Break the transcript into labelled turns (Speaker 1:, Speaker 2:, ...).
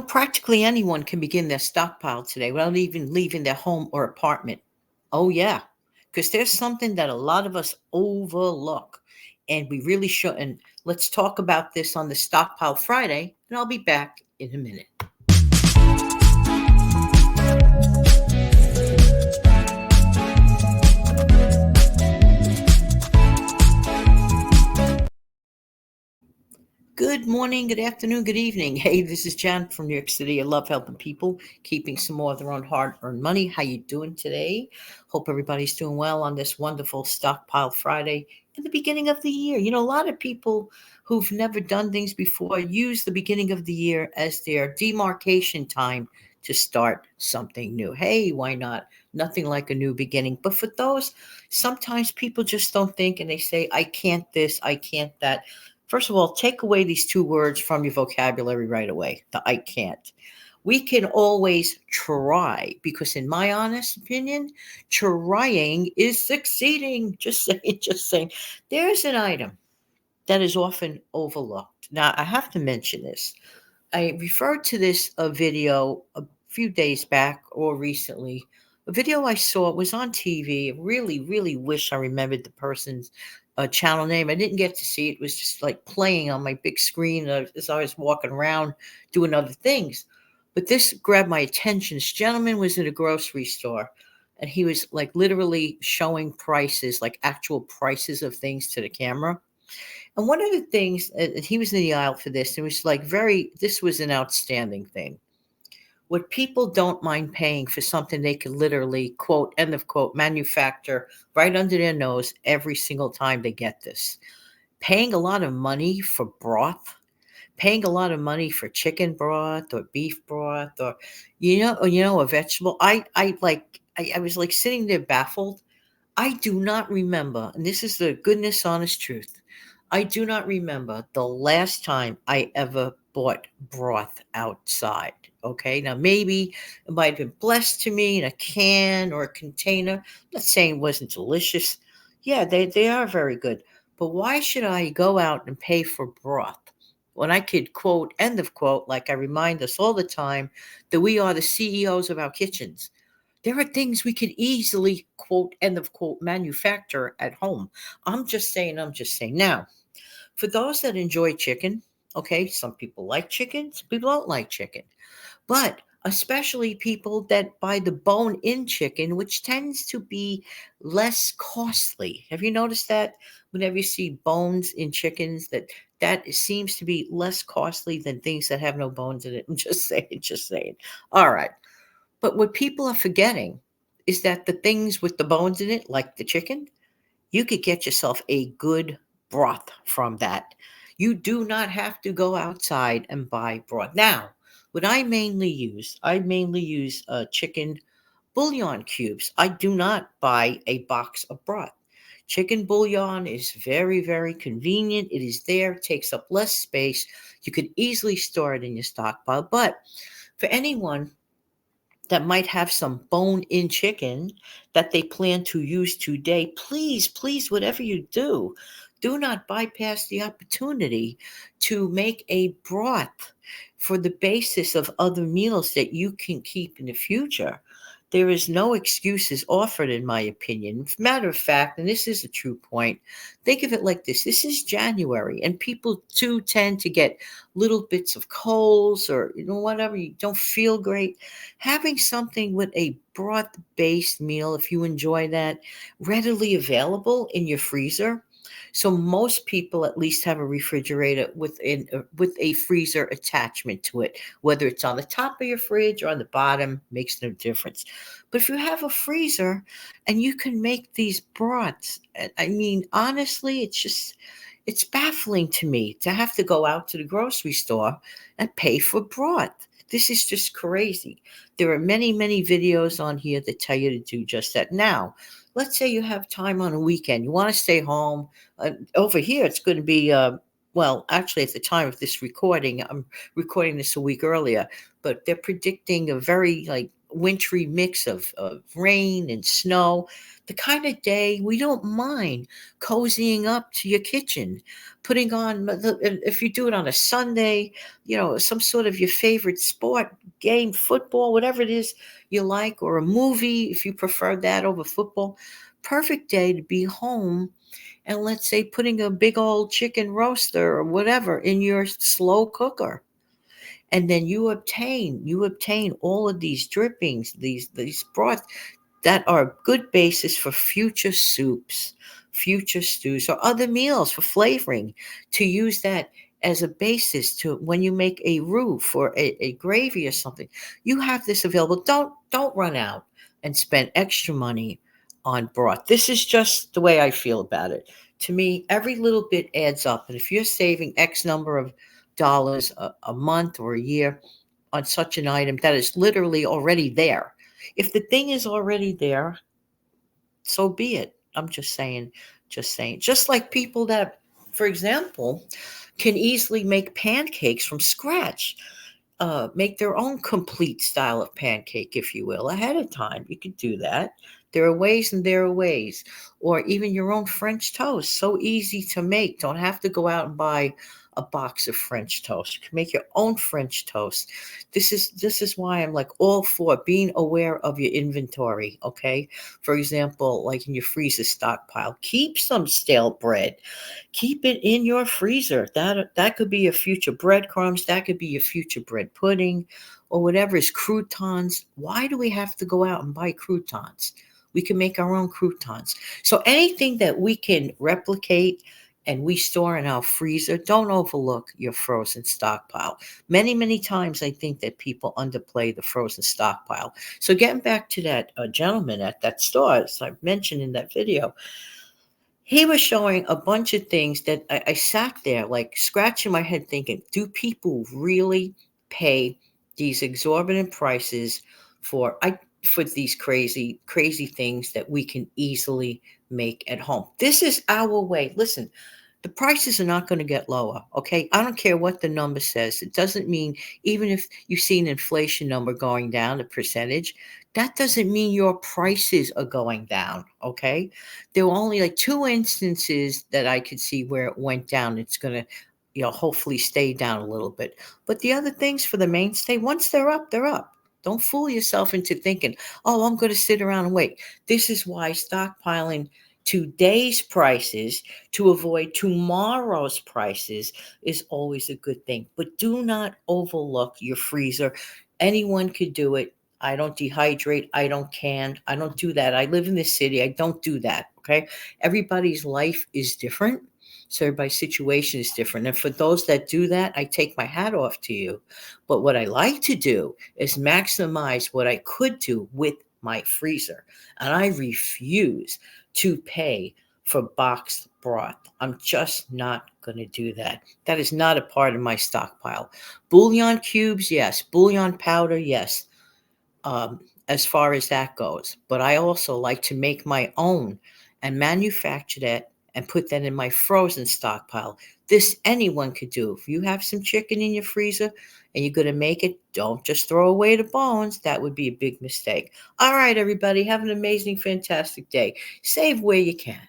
Speaker 1: Practically anyone can begin their stockpile today without even leaving their home or apartment. Oh, yeah, because there's something that a lot of us overlook, and we really shouldn't. Let's talk about this on the Stockpile Friday, and I'll be back in a minute. Good morning, good afternoon, good evening. Hey, this is Jan from New York City. I love helping people, keeping some more of their own hard-earned money. How you doing today? Hope everybody's doing well on this wonderful Stockpile Friday in the beginning of the year. A lot of people who've never done things before use the beginning of the year as their demarcation time to start something new. Hey, why not? Nothing like a new beginning. But for those, sometimes people just don't think and they say, I can't this, I can't that. First of all, take away these two words from your vocabulary right away. The I can't. We can always try because, in my honest opinion, trying is succeeding. Just saying, just saying. There's an item that is often overlooked. Now, I have to mention this. I referred to this a video a few days back or recently. A video I saw was on TV. I really, really wish I remembered the person's channel name. I didn't get to see it. It was just like playing on my big screen as I was walking around doing other things. But this grabbed my attention. This gentleman was in a grocery store and he was like literally showing prices, like actual prices of things to the camera. And one of the things, he was in the aisle for this, it was like this was an outstanding thing. What people don't mind paying for something they could literally, quote, end of quote, manufacture right under their nose every single time they get this. Paying a lot of money for broth, paying a lot of money for chicken broth or beef broth or, a vegetable. I was like sitting there baffled. I do not remember, and this is the goodness, honest truth. I do not remember the last time I ever bought broth outside. Okay, now maybe it might have been blessed to me in a can or a container. I'm not saying it wasn't delicious. Yeah, they are very good. But why should I go out and pay for broth when I could, quote, end of quote, like I remind us all the time, that we are the CEOs of our kitchens? There are things we could easily, quote, end of quote, manufacture at home. I'm just saying. Now, for those that enjoy chicken, okay, some people like chicken, some people don't like chicken, but especially people that buy the bone in chicken, which tends to be less costly. Have you noticed that? Whenever you see bones in chickens, that seems to be less costly than things that have no bones in it. I'm just saying, just saying. All right. But what people are forgetting is that the things with the bones in it, like the chicken, you could get yourself a good broth from that. You do not have to go outside and buy broth. Now, what I mainly use chicken bouillon cubes. I do not buy a box of broth. Chicken bouillon is very, very convenient. It is there, takes up less space. You could easily store it in your stockpile. But for anyone that might have some bone in chicken that they plan to use today, please, please, whatever you do not bypass the opportunity to make a broth for the basis of other meals that you can keep in the future. There is no excuses offered, in my opinion. Matter of fact, and this is a true point, think of it like this. This is January, and people too tend to get little bits of colds or whatever. You don't feel great. Having something with a broth based meal, if you enjoy that, readily available in your freezer. So most people at least have a refrigerator with a freezer attachment to it, whether it's on the top of your fridge or on the bottom, makes no difference. But if you have a freezer and you can make these broths, I mean, honestly, it's baffling to me to have to go out to the grocery store and pay for broth. This is just crazy. There are many, many videos on here that tell you to do just that. Now, let's say you have time on a weekend, you want to stay home. Over here, it's going to be, well, actually, at the time of this recording, I'm recording this a week earlier, but they're predicting a very, like, wintry mix of rain and snow, the kind of day we don't mind cozying up to your kitchen, putting on if you do it on a Sunday, some sort of your favorite sport, game, football, whatever it is you like, or a movie if you prefer that over football. Perfect day to be home and, let's say, putting a big old chicken roaster or whatever in your slow cooker, and then you obtain all of these drippings, these broths that are a good basis for future soups, future stews, or other meals for flavoring, to use that as a basis to when you make a roux or a gravy or something. You have this available. Don't run out and spend extra money on broth. This is just the way I feel about it. To me, every little bit adds up. And if you're saving X number of dollars a month or a year on such an item that is literally already there, if the thing is already there, so be it. I'm just saying, just saying. Just like people that, for example, can easily make pancakes from scratch, make their own complete style of pancake, if you will, ahead of time. You could do that. There are ways and there are ways. Or even your own French toast. So easy to make. Don't have to go out and buy a box of French toast. You can make your own French toast. This is why I'm like all for being aware of your inventory. Okay. For example, like in your freezer stockpile, keep some stale bread, keep it in your freezer. That could be your future breadcrumbs. That could be your future bread pudding, or whatever is croutons. Why do we have to go out and buy croutons? We can make our own croutons. So anything that we can replicate and we store in our freezer, don't overlook your frozen stockpile. Many, many times I think that people underplay the frozen stockpile. So getting back to that gentleman at that store, as I mentioned in that video, he was showing a bunch of things that I sat there like scratching my head thinking, do people really pay these exorbitant prices for these crazy, crazy things that we can easily make at home? This is our way. Listen, the prices are not going to get lower. Okay. I don't care what the number says. It doesn't mean, even if you see an inflation number going down, a percentage, that doesn't mean your prices are going down. Okay. There were only like two instances that I could see where it went down. It's going to, hopefully stay down a little bit. But the other things for the mainstay, once they're up, they're up. Don't fool yourself into thinking, oh, I'm going to sit around and wait. This is why stockpiling today's prices to avoid tomorrow's prices is always a good thing. But do not overlook your freezer. Anyone could do it. I don't dehydrate. I don't can. I don't do that. I live in the city. I don't do that. Okay. Everybody's life is different. So everybody's situation is different. And for those that do that, I take my hat off to you. But what I like to do is maximize what I could do with my freezer. And I refuse to pay for boxed broth. I'm just not going to do that. That is not a part of my stockpile. Bouillon cubes, yes. Bouillon powder, yes. As far as that goes. But I also like to make my own and manufacture that and put that in my frozen stockpile. This anyone could do. If you have some chicken in your freezer and you're going to make it, don't just throw away the bones. That would be a big mistake. All right, everybody, have an amazing, fantastic day. Save where you can.